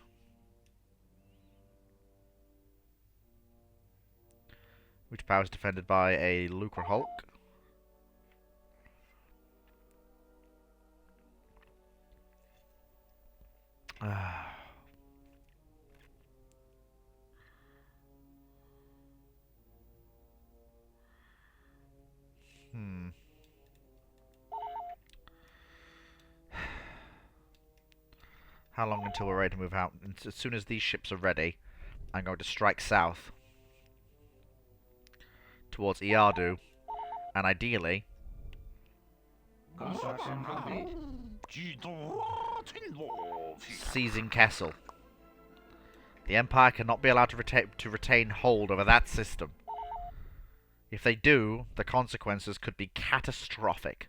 Which power is defended by a Lucre Hulk. Hmm. How long until we're ready to move out? And as soon as these ships are ready, I'm going to strike south towards Iardu, and ideally Construction complete. seizing Kessel. The Empire cannot be allowed to retain hold over that system. If they do, the consequences could be catastrophic.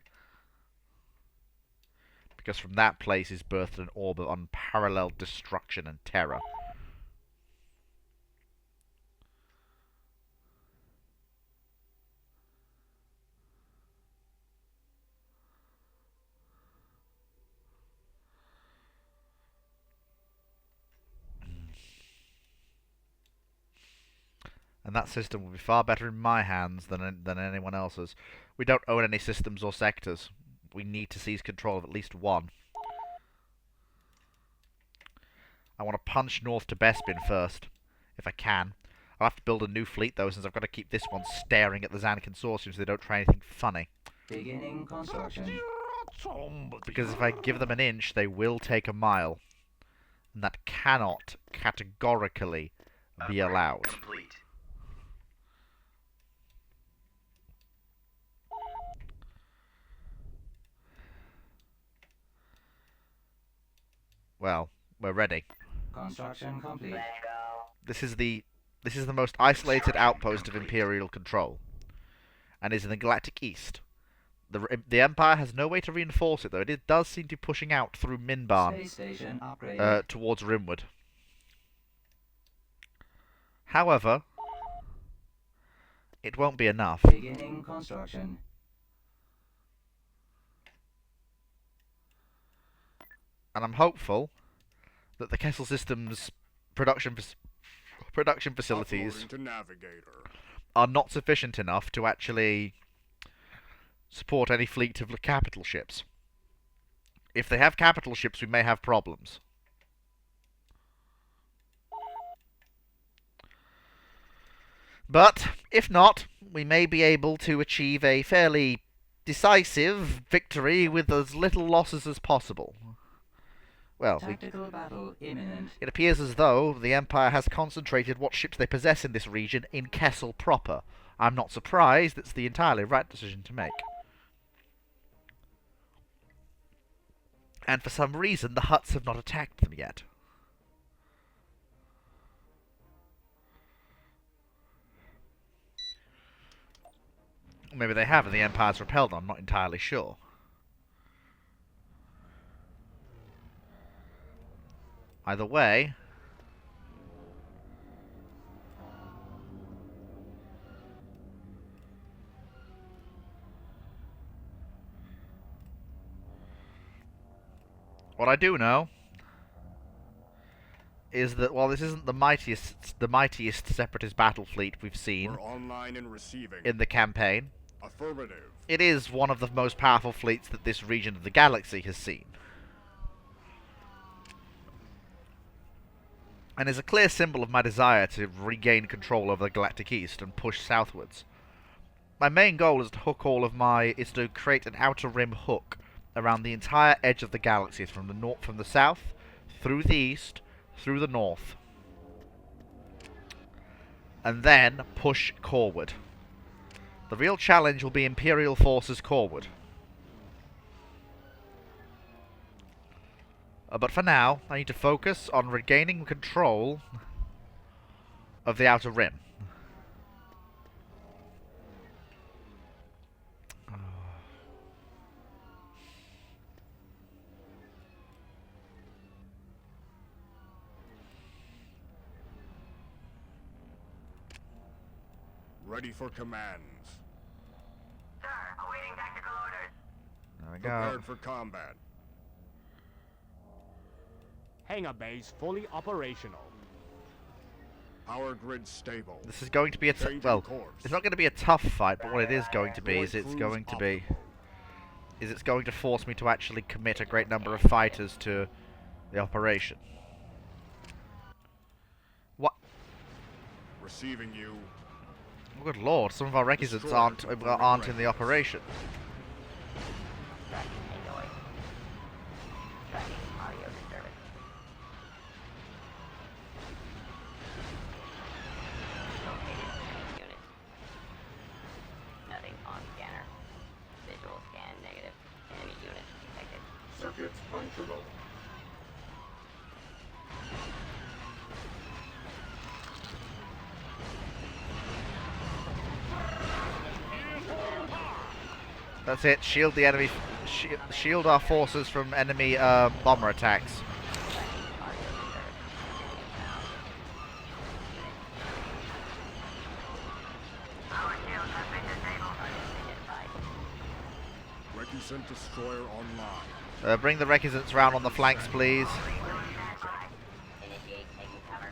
Because from that place is birthed an orb of unparalleled destruction and terror. And that system will be far better in my hands than anyone else's. We don't own any systems or sectors. We need to seize control of at least one. I want to punch north to Bespin first, if I can. I'll have to build a new fleet, though, since I've got to keep this one staring at the Zan Consortium so they don't try anything funny. Beginning construction. Because if I give them an inch, they will take a mile. And that cannot categorically be Upgrade allowed. complete. Well, we're ready. Construction complete. This is the most isolated outpost of Imperial control, and is in the Galactic East. The Empire has no way to reinforce it, though. It does seem to be pushing out through Minbarn Space station upgraded. towards Rimwood. However, it won't be enough. Beginning construction. And I'm hopeful that the Kessel Systems production facilities are not sufficient enough to actually support any fleet of capital ships. If they have capital ships, we may have problems. But, if not, we may be able to achieve a fairly decisive victory with as little losses as possible. Well, Tactical battle imminent. it appears as though the Empire has concentrated what ships they possess in this region in Kessel proper. I'm not surprised. It's the entirely right decision to make. And for some reason, the Hutts have not attacked them yet. Maybe they have and the Empire's repelled them, I'm not entirely sure. Either way... What I do know is that while this isn't the mightiest separatist battle fleet we've seen We're online and receiving. in the campaign, Affirmative. it is one of the most powerful fleets that this region of the galaxy has seen. And is a clear symbol of my desire to regain control over the Galactic East and push southwards. My main goal is to create an outer rim hook around the entire edge of the galaxy from the south, through the east, through the north. And then push coreward. The real challenge will be Imperial forces coreward. But for now, I need to focus on regaining control of the outer rim. Ready for commands. Sir, awaiting tactical orders. There we go. Prepared for combat. Hangar base fully operational. Power grid stable. This is going to be a well. It's not going to be a tough fight, but what it is going to be is it's going to force me to actually commit a great number of fighters to the operation. What? Receiving you. Oh, good lord! Some of our requisites aren't in the operation. Tracking Hanoi. Tracking audio disturbance. Located enemy unit. Nothing on scanner. Visual scan negative. Enemy unit detected. Circuits punctuable. That's it. Shield the enemy. Shield our forces from enemy bomber attacks. Recusant destroyer online. Bring the requisits round on the flanks, please. Initiate taking cover.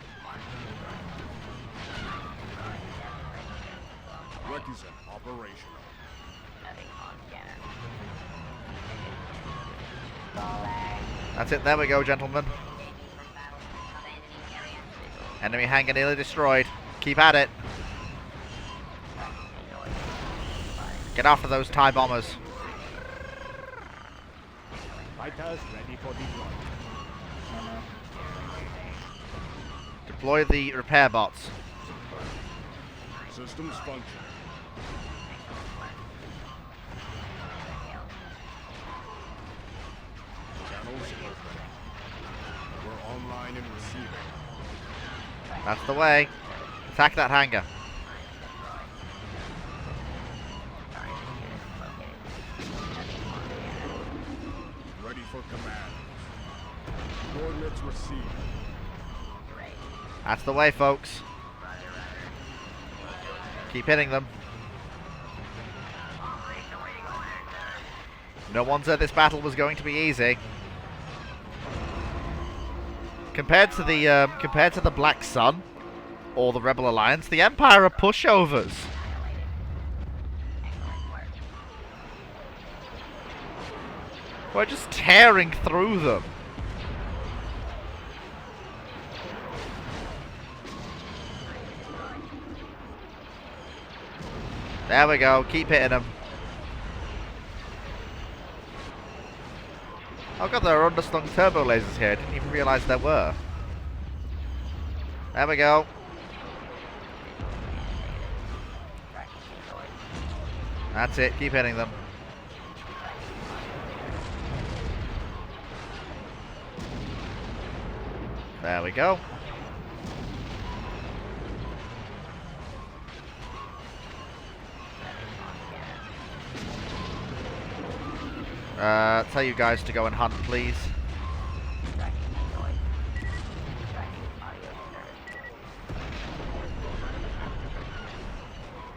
Recusant operational. Nothing on scanner. That's it. There we go, gentlemen. Enemy hangar nearly destroyed. Keep at it. Get after those TIE bombers. Fighters ready for deployment. Deploy the repair bots. Systems functioning. Channels open. We're online and receiving. That's the way. Attack that hangar. Ready for command. Coordinates received. That's the way, folks. Keep hitting them. No one said this battle was going to be easy. Compared to the Black Sun or the Rebel Alliance, the Empire are pushovers. We're just tearing through them. There we go. Keep hitting them. Oh god, there are underslung turbo lasers here. I didn't even realise there were. There we go. That's it, keep hitting them. There we go. Tell you guys to go and hunt, please.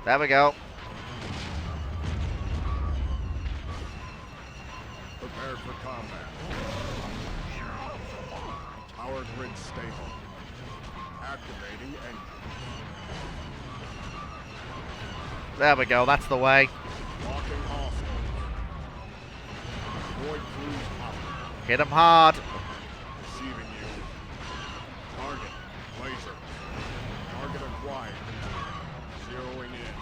There we go. Prepared for combat. Power grid stable. Activating engine. There we go, that's the way. Locking off. Void cruise out. Hit them hard. Receiving you. Target. Laser. Target acquired. Zeroing in.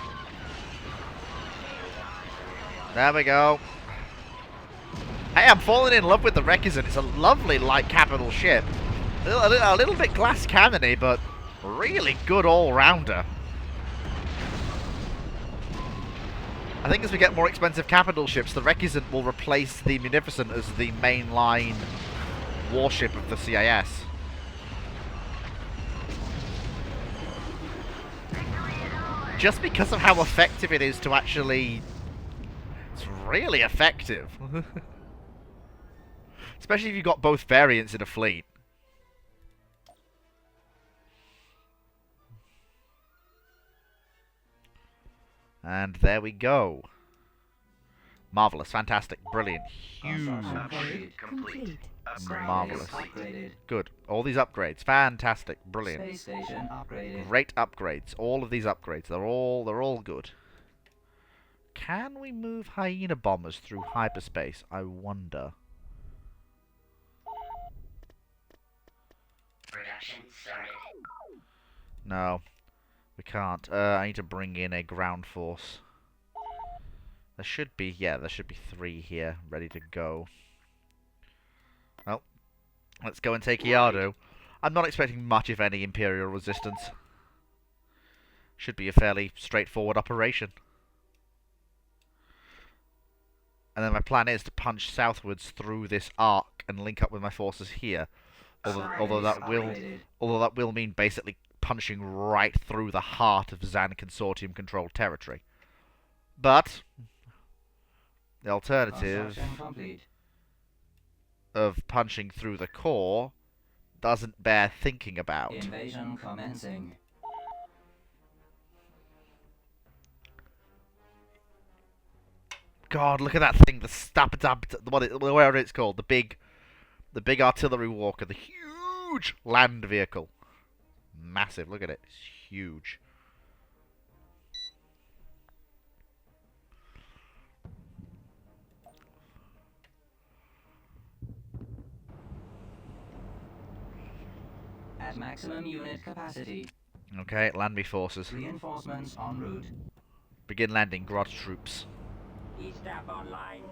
There we go. Hey, I'm falling in love with the Reckizen. It's a lovely light capital ship. A little bit glass cannony, but really good all-rounder. I think as we get more expensive capital ships, the Reckizen will replace the Munificent as the mainline warship of the CIS. Just because of how effective it is to actually... It's really effective. Especially if you've got both variants in a fleet. And there we go. Marvelous, fantastic, brilliant, huge. Complete. Marvelous. Good. All these upgrades, fantastic, brilliant. Space station upgraded. Great upgrades. All of these upgrades, they're all good. Can we move hyena bombers through hyperspace? I wonder. Production started. No, we can't. I need to bring in a ground force. There should be, yeah, there should be 3 here, ready to go. Well, let's go and take Iardu. I'm not expecting much, if any, Imperial resistance. Should be a fairly straightforward operation. And then my plan is to punch southwards through this arc and link up with my forces here. Although that will mean basically punching right through the heart of Zan Consortium-controlled territory. But the alternative of punching through the core doesn't bear thinking about. Invasion commencing. God, look at that thing, the whatever it's called, the big artillery walker, the huge land vehicle. Massive, look at it, it's huge. At maximum unit capacity. Okay, land me forces. Reinforcements en route. Begin landing, Grot troops. E-Staff online.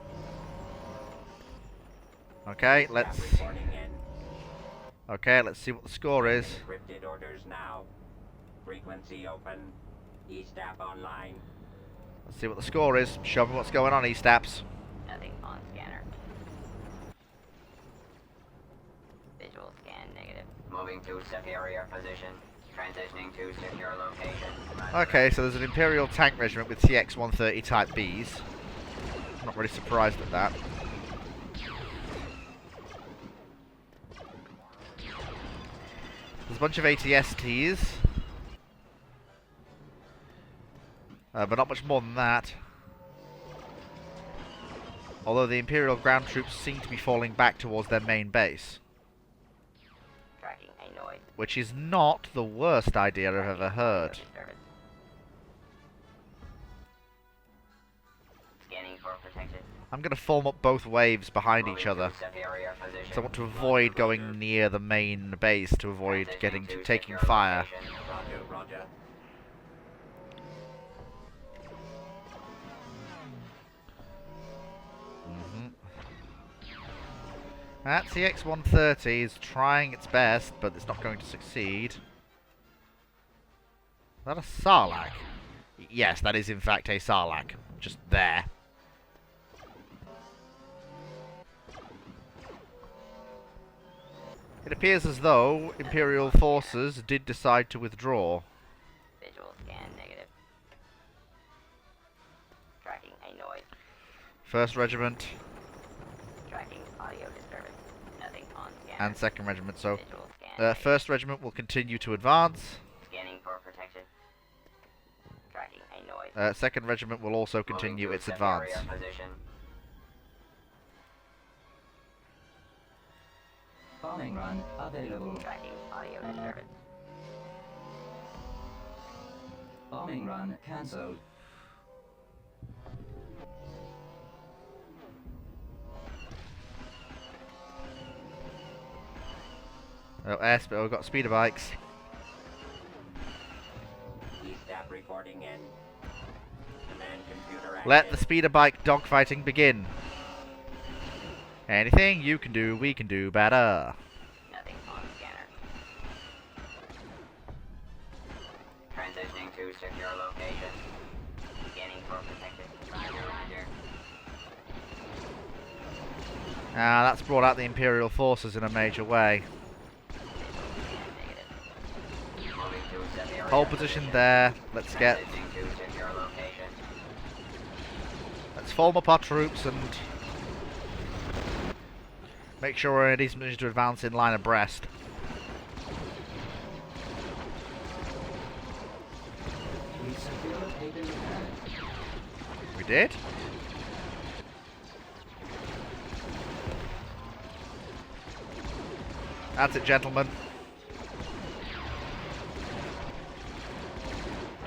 Okay, let's see what the score is. Encrypted orders now. Frequency open. E-Staff online. Let's see what the score is. Show me what's going on, E-Staps. Nothing on scanner. Visual scan negative. Moving to superior position. Transitioning to secure location. Okay, so there's an Imperial tank regiment with TX-130 Type Bs. I'm not really surprised at that. There's a bunch of ATSTs. But not much more than that. Although the Imperial ground troops seem to be falling back towards their main base. Tracking annoyed. Which is not the worst idea I've ever heard. Scanning for protected. I'm going to form up both waves behind each other. So I want to avoid going near the main base to avoid taking fire. Roger, roger. That CX-130 is trying its best, but it's not going to succeed. Is that a Sarlacc? Yes, that is in fact a Sarlacc. Just there. It appears as though Imperial forces did decide to withdraw. Visual scan negative. Tracking a noise. 1st Regiment Tracking audio disturbance. Nothing on scanner. and 2nd Regiment. So, Visual scan. 1st Regiment will continue to advance. Scanning for protection. Tracking a noise. 2nd Regiment will also Moving continue to its set advance. area position. Bombing run available. Tracking audio disturbance. Bombing run cancelled. Oh, we've got speeder bikes. E-Stap reporting in. Command computer active. Let the speeder bike dogfighting begin. Anything you can do, we can do better. Nothing on scanner. Transitioning to secure location. Scanning for protection. Roger. Ah, that's brought out the Imperial forces in a major way. Negative. Moving to set area Hold position there. Let's get. Transitioning to secure location. Let's form up our troops and make sure we're in a decent position to advance in line abreast. We secured a pad. We did? That's it, gentlemen.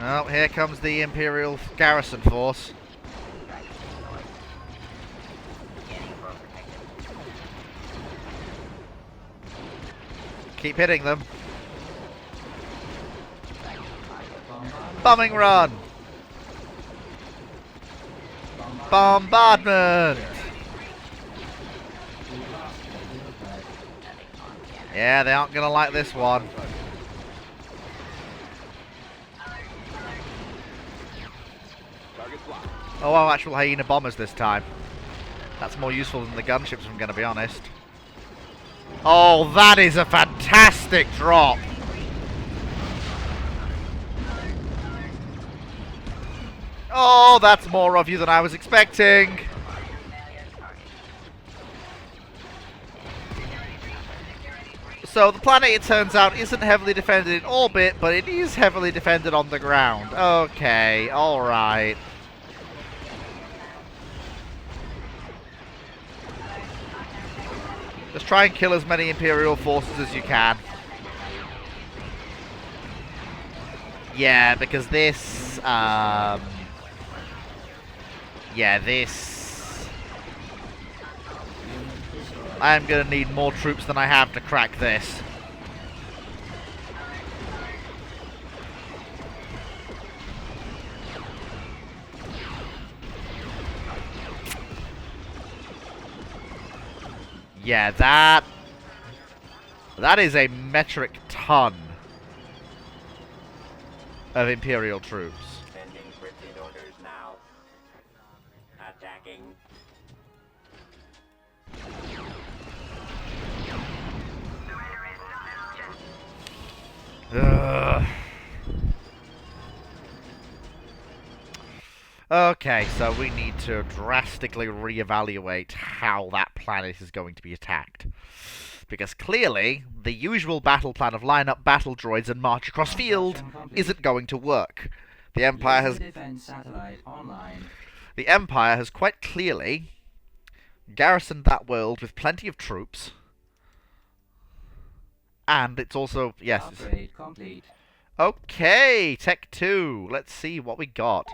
Oh, here comes the Imperial garrison force. Scanning for protection. Keep hitting them. Bombing run! Bombardment! Yeah, they aren't gonna like this one. Oh, well, actual hyena bombers this time. That's more useful than the gunships, if I'm gonna be honest. Oh, that is a fantastic drop! Oh, that's more of you than I was expecting! So the planet, it turns out, isn't heavily defended in orbit, but it is heavily defended on the ground. Okay, alright. Just try and kill as many Imperial forces as you can. Yeah, because this, yeah, this... I'm gonna need more troops than I have to crack this. Yeah, that is a metric ton of Imperial troops. Sending cryptid orders now. Attacking. Ugh. Okay, so we need to drastically reevaluate how that planet is going to be attacked. Because clearly, the usual battle plan of line up battle droids and march across field isn't going to work. The Empire has... Defense satellite online. The Empire has quite clearly garrisoned that world with plenty of troops. And it's also... Yes. Upgrade complete. Okay, Tech 2. Let's see what we got.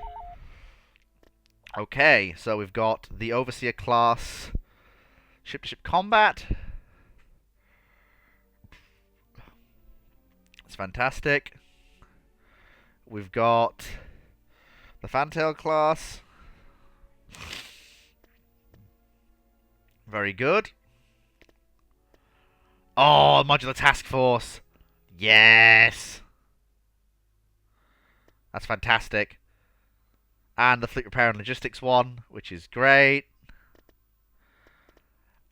Okay, so we've got the Overseer class ship-to-ship combat. It's fantastic. We've got the Fantail class. Very good. Oh, modular task force. Yes. That's fantastic. And the fleet repair and logistics one, which is great.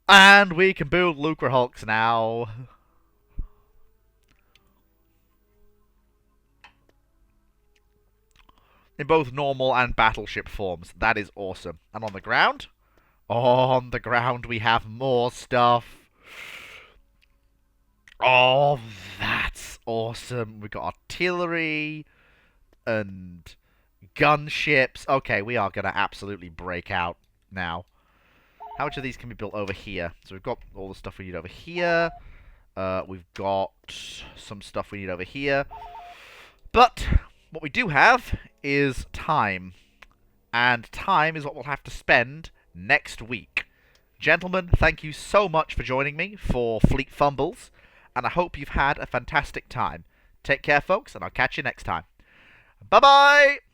And we can build Lucre Hulks now. In both normal and battleship forms. That is awesome. And on the ground? On the ground we have more stuff. Oh, that's awesome. We've got artillery and gunships. Okay, we are going to absolutely break out now. How much of these can be built over here? So we've got all the stuff we need over here. We've got some stuff we need over here. But what we do have is time. And time is what we'll have to spend next week. Gentlemen, thank you so much for joining me for Fleet Fumbles. And I hope you've had a fantastic time. Take care, folks, and I'll catch you next time. Bye-bye!